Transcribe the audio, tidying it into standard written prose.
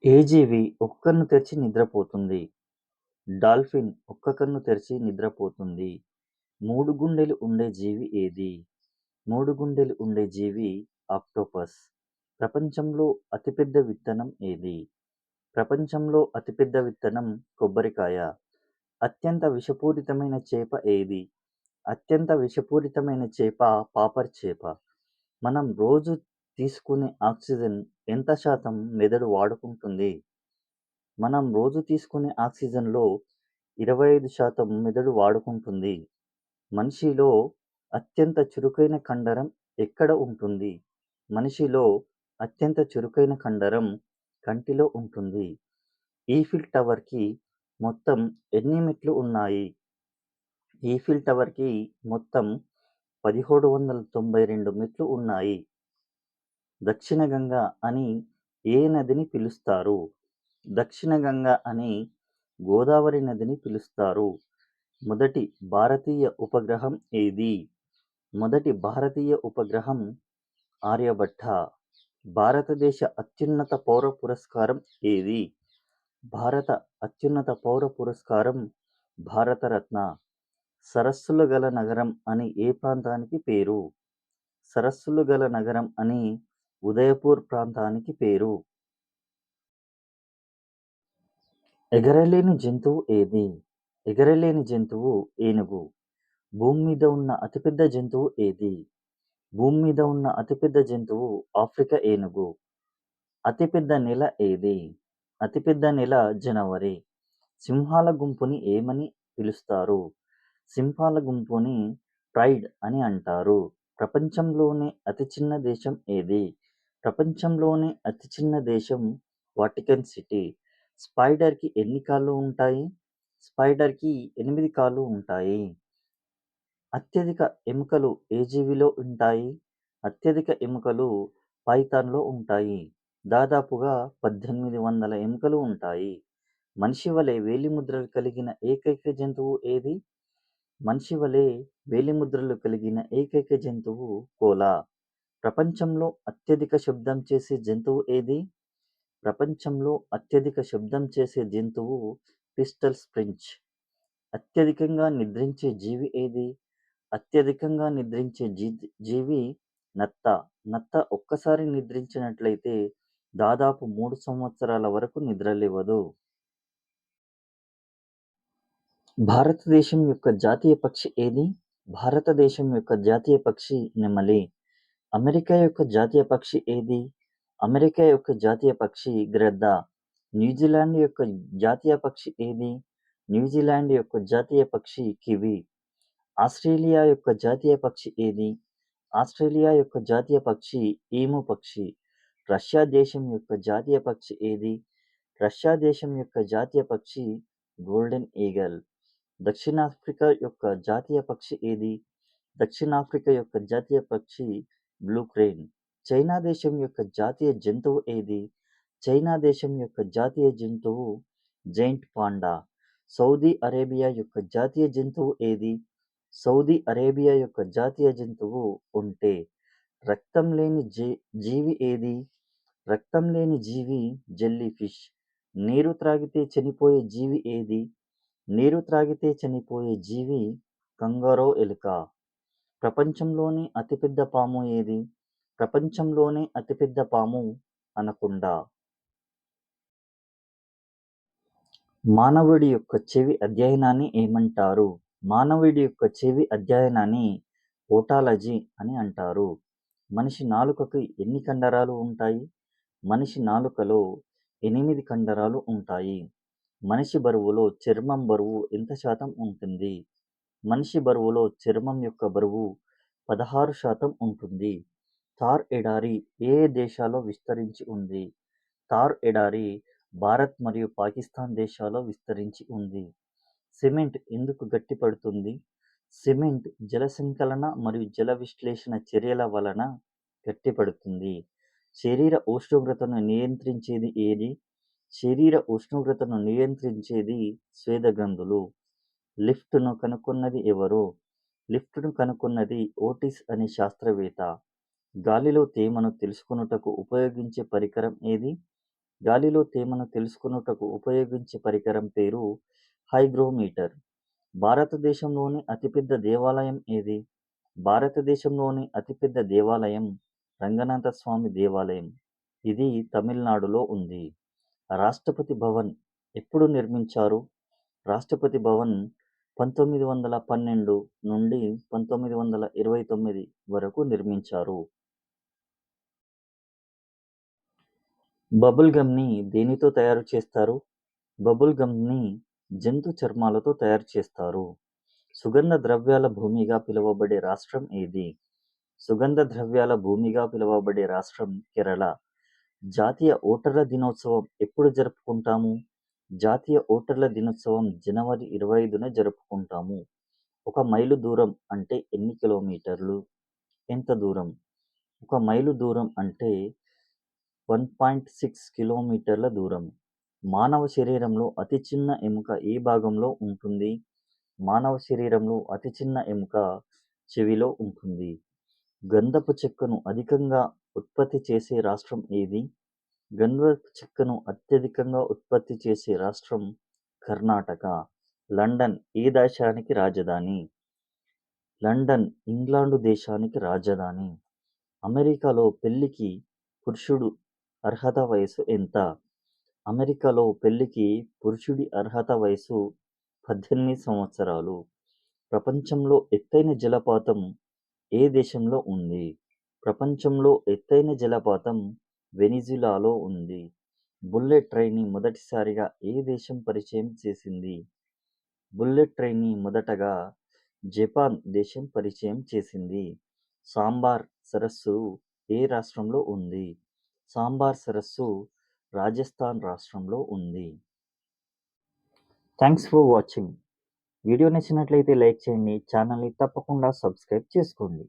ఏ జీవి ఒక్క కన్ను తెరిచి నిద్రపోతుంది? డాల్ఫిన్ ఒక్క కన్ను తెరిచి నిద్రపోతుంది. 3 గుండెలు ఉండే జీవి ఏది? 3 గుండెలు ఉండే జీవి ఆక్టోపస్. ప్రపంచంలో అతిపెద్ద విత్తనం ఏది? ప్రపంచంలో అతిపెద్ద విత్తనం కొబ్బరికాయ. అత్యంత విషపూరితమైన చేప ఏది? అత్యంత విషపూరితమైన చేప పాపర్ చేప. మనం రోజు తీసుకునే ఆక్సిజన్ ఎంత శాతం మెదడు వాడుకుంటుంది? మనం రోజు తీసుకునే ఆక్సిజన్‌లో 25% మెదడు వాడుకుంటుంది. మనిషిలో అత్యంత చురుకైన కండరం ఎక్కడ ఉంటుంది? మనిషిలో అత్యంత చురుకైన కండరం కంటిలో ఉంటుంది. ఈఫిల్ టవర్‌కి మొత్తం ఎన్ని మెట్లు ఉన్నాయి? ఈఫిల్ టవర్‌కి మొత్తం 1792 మెట్లు ఉన్నాయి. దక్షిణ గంగ అని ఏ నదిని పిలుస్తారు? దక్షిణ గంగ అని గోదావరి నదిని పిలుస్తారు. మొదటి భారతీయ ఉపగ్రహం ఏది? మొదటి భారతీయ ఉపగ్రహం ఆర్యభట్ట. భారతదేశ అత్యున్నత పౌర పురస్కారం ఏది? భారత అత్యున్నత పౌర పురస్కారం భారతరత్న. సరస్సులు గల నగరం అని ఏ ప్రాంతానికి పేరు? సరస్సులు గల నగరం అని ఉదయపూర్ ప్రాంతానికి పేరు. ఎగరలేని జంతువు ఏది? ఎగరలేని జంతువు ఏనుగు. భూమి మీద ఉన్న అతిపెద్ద జంతువు ఏది? భూమి మీద ఉన్న అతిపెద్ద జంతువు ఆఫ్రికా ఏనుగు. అతిపెద్ద నెల ఏది? అతిపెద్ద నెల జనవరి. సింహాల గుంపుని ఏమని పిలుస్తారు? సింహాల గుంపుని ప్రైడ్ అని అంటారు. ప్రపంచంలోనే అతి చిన్న దేశం ఏది? ప్రపంచంలోనే అతి చిన్న దేశం వాటికన్ సిటీ. స్పైడర్‌కి ఎన్ని కాళ్ళు ఉంటాయి? స్పైడర్‌కి 8 కాళ్ళు ఉంటాయి. అత్యధిక ఎముకలు ఏ జీవిలో ఉంటాయి? అత్యధిక ఎముకలు పైథాన్‌లో ఉంటాయి. దాదాపుగా 1800 ఎముకలు ఉంటాయి. మనిషి వలె వేలిముద్రలు కలిగిన ఏకైక జంతువు ఏది? మనిషి వలె వేలిముద్రలు కలిగిన ఏకైక జంతువు కోలా. ప్రపంచంలో అత్యధిక శబ్దం చేసే జంతువు ఏది? ప్రపంచంలో అత్యధిక శబ్దం చేసే జంతువు పిస్టల్ స్ప్రించ్. అత్యధికంగా నిద్రించే జీవి ఏది? అత్యధికంగా నిద్రించే జీవి నత్త. నత్త ఒక్కసారి నిద్రించినట్లయితే దాదాపు 3 సంవత్సరాల వరకు నిద్రలేవదు. భారతదేశం యొక్క జాతీయ పక్షి ఏది? భారతదేశం యొక్క జాతీయ పక్షి నెమలి. అమెరికా యొక్క జాతీయ పక్షి ఏది? అమెరికా యొక్క జాతీయ పక్షి గ్రద్ద. న్యూజిలాండ్ యొక్క జాతీయ పక్షి ఏది? న్యూజిలాండ్ యొక్క జాతీయ పక్షి కివి. ఆస్ట్రేలియా యొక్క జాతీయ పక్షి ఏది? ఆస్ట్రేలియా యొక్క జాతీయ పక్షి ఈము పక్షి. రష్యా దేశం యొక్క జాతీయ పక్షి ఏది? రష్యా దేశం యొక్క జాతీయ పక్షి గోల్డెన్ ఈగల్. దక్షిణాఫ్రికా యొక్క జాతీయ పక్షి ఏది? దక్షిణాఫ్రికా యొక్క జాతీయ పక్షి బ్లూ క్రేన్. చైనా దేశం యొక్క జాతీయ జంతువు ఏది? చైనా దేశం యొక్క జాతీయ జంతువు జైంట్ పాండా. సౌదీ అరేబియా యొక్క జాతీయ జంతువు ఏది? సౌదీ అరేబియా యొక్క జాతీయ జంతువు ఒంటె. రక్తం లేని జీవి ఏది? రక్తం లేని జీవి జెల్లీ ఫిష్. నీరు త్రాగితే చనిపోయే జీవి ఏది? నీరు త్రాగితే చనిపోయే జీవి కంగారో ఎలుక. ప్రపంచంలోనే అతిపెద్ద పాము ఏది? ప్రపంచంలోనే అతిపెద్ద పాము అనకొండ. మానవుడి యొక్క చెవి అధ్యయనాన్ని ఏమంటారు? మానవుడి యొక్క చెవి అధ్యయనాన్ని ఓటాలజీ అని అంటారు. మనిషి నాలుకకు ఎన్ని కండరాలు ఉంటాయి? మనిషి నాలుకలో 8 కండరాలు ఉంటాయి. మనిషి బరువులో చర్మం బరువు ఎంత శాతం ఉంటుంది? మనిషి బరువులో చర్మం యొక్క బరువు 16% ఉంటుంది. థార్ ఎడారి ఏ దేశాల్లో విస్తరించి ఉంది? థార్ ఎడారి భారత్ మరియు పాకిస్తాన్ దేశాల్లో విస్తరించి ఉంది. సిమెంట్ ఎందుకు గట్టిపడుతుంది? సిమెంట్ జల సంకలన మరియు జల విశ్లేషణ చర్యల వలన గట్టిపడుతుంది. శరీర ఉష్ణోగ్రతను నియంత్రించేది ఏది? శరీర ఉష్ణోగ్రతను నియంత్రించేది స్వేద గ్రంథులు. లిఫ్ట్ను కనుగొన్నది ఎవరు? లిఫ్ట్ను కనుగొన్నది ఓటిస్ అనే శాస్త్రవేత్త. గాలిలో తేమను తెలుసుకొనుటకు ఉపయోగించే పరికరం ఏది? గాలిలో తేమను తెలుసుకొనుటకు ఉపయోగించే పరికరం పేరు హైగ్రోమీటర్. భారతదేశంలోని అతిపెద్ద దేవాలయం ఏది? భారతదేశంలోని అతిపెద్ద దేవాలయం రంగనాథ స్వామి దేవాలయం. ఇది తమిళనాడులో ఉంది. రాష్ట్రపతి భవన్ ఎప్పుడు నిర్మించారు? రాష్ట్రపతి భవన్ 1912 నుండి 1929 వరకు నిర్మించారు. బబుల్ గమ్‌ని దేనితో తయారు చేస్తారు? బబుల్ గమ్‌ని జంతు చర్మాలతో తయారు చేస్తారు. సుగంధ ద్రవ్యాల భూమిగా పిలువబడే రాష్ట్రం ఏది? సుగంధ ద్రవ్యాల భూమిగా పిలువబడే రాష్ట్రం కేరళ. జాతీయ ఓటర్ల దినోత్సవం ఎప్పుడు జరుపుకుంటాము? జాతీయ ఓటర్ల దినోత్సవం జనవరి 25న జరుపుకుంటాము. 1 మైలు దూరం అంటే ఎన్ని కిలోమీటర్లు? ఎంత దూరం? 1 మైలు దూరం అంటే 1.6 కిలోమీటర్ల దూరం. మానవ శరీరంలో అతి చిన్న ఎముక ఏ భాగంలో ఉంటుంది? మానవ శరీరంలో అతి చిన్న ఎముక చెవిలో ఉంటుంది. గంధపు చెక్కను అధికంగా ఉత్పత్తి చేసే రాష్ట్రం ఏది? గంధపు చెక్కను అత్యధికంగా ఉత్పత్తి చేసే రాష్ట్రం కర్ణాటక. లండన్ ఏ దేశానికి రాజధాని? లండన్ ఇంగ్లాండు దేశానికి రాజధాని. అమెరికాలో పెళ్లికి పురుషుడు అర్హత వయసు ఎంత? అమెరికాలో పెళ్లికి పురుషుడి అర్హత వయసు 18 సంవత్సరాలు. ప్రపంచంలో ఎత్తైన జలపాతం ఏ దేశంలో ఉంది? ప్రపంచంలో ఎత్తైన జలపాతం వెనిజులాలో ఉంది. బుల్లెట్ ట్రైన్ని మొదటిసారిగా ఏ దేశం పరిచయం చేసింది? బుల్లెట్ ట్రైన్ని మొదటగా జపాన్ దేశం పరిచయం చేసింది. సాంబార్ సరస్సు ఏ రాష్ట్రంలో ఉంది? సాంబార్ సరస్సు రాజస్థాన్ రాష్ట్రంలో ఉంది. Thanks for watching. వీడియో నచ్చినట్లయితే లైక్ చేయండి. ఛానల్ని తప్పకుండా సబ్స్క్రైబ్ చేసుకోండి.